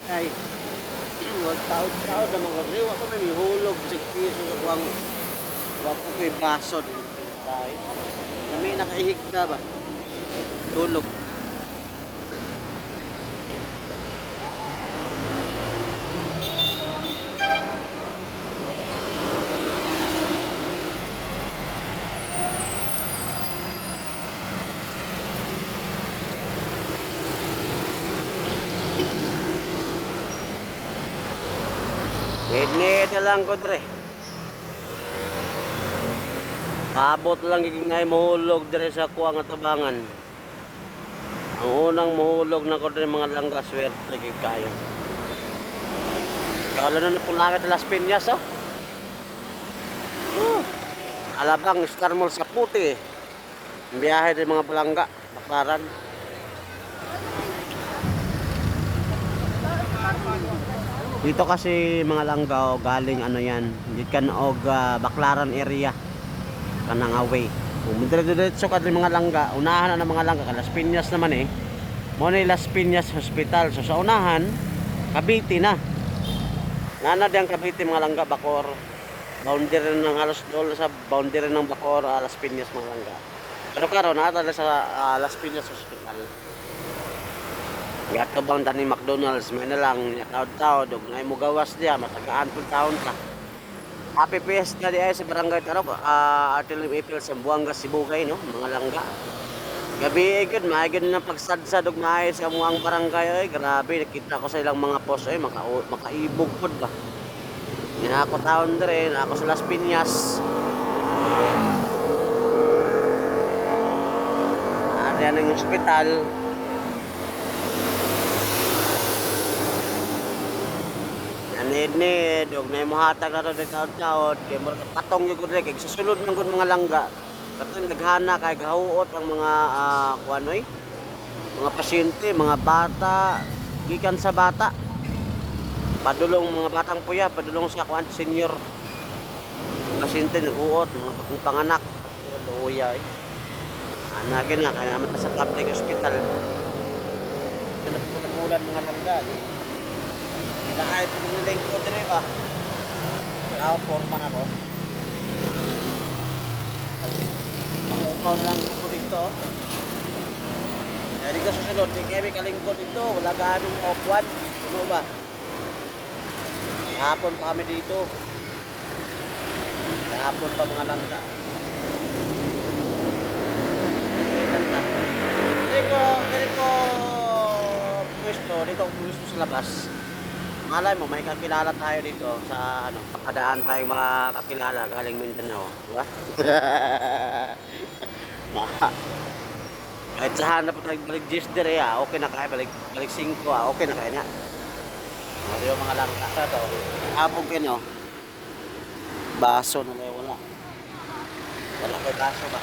Ay, wag taon-taon naman ko. Riwa ko may hulog sa piso sa kuwang wapo ko'y baso din tayo. Na may nakaihig na ba? Tulog. Need na lang ko dre. Abot lang gigingay mahulog dre sa kuwang atabangan. Ang unang mahulog na ko dre mga langga swerte gig kayo. Kala na po langit Las Piñas oh. Alabang Star Mall sa puti. Biyahe din mga palangga, Baklaran. Dito kasi mga langga galing ano yan, gikan og Baklaran area kanang away. Kung diretso ka mga langga, unahan na ng mga langga Las Piñas naman eh. Mo ni Las Piñas Hospital. So sa unahan, Cavite na. Nana diyan Cavite mga langga Bacor. Boundary ng halos dol sa boundary ng Bacor, Las Piñas mga langga. Pero karon ata sa Las Piñas Hospital. Gato bang tani McDonald's may na lang taod-taod og nay mo gawas diya matagaan pud taon ka. Happy Fiesta di ay sa barangay Tarok, Artilim Ipil sa Buanga Cebu kay no mga langga. Gabi gud maayod na pagsadsad og maayos sa muang barangay ay grabe nakita ko sa ilang mga post ay makaibog pud ba. Ina ako taon dire na ako sa Las Piñas. Diyan ang ospital. Need og may mohatag na ron taon-taon kay mo patong gyud kay susulod man gud mga langga katong naghana kay gahuot ang mga kuanoy mga pasyente, mga bata gikan sa bata padulong mga batang puya padulong sa kuan senior pasyente naghuot mga panganak luya eh ana gyud nga kay naman sa public hospital kinapulutan mga langga kahit piniling ko din ba? Kaya forma na ko. Ako lang ko dito. Jadi ko susunod, di kami kalingkod dito. Wala ganong off-one. Ano ba? Hapon pa kami dito. Hapon pa mga langga. Dito pwesto, dito pwesto sa labas. Malay mo, may kakilala tayo dito sa ano, padaan tayong mga kakilala galing Mindanao, di ba? Kahit saan na po tayo balik Gister okay na kaya, balik 5 okay na kaya niya. Di ba mga langka sa to? Abog kayo, no? Baso na may wala. Wala ko baso ba?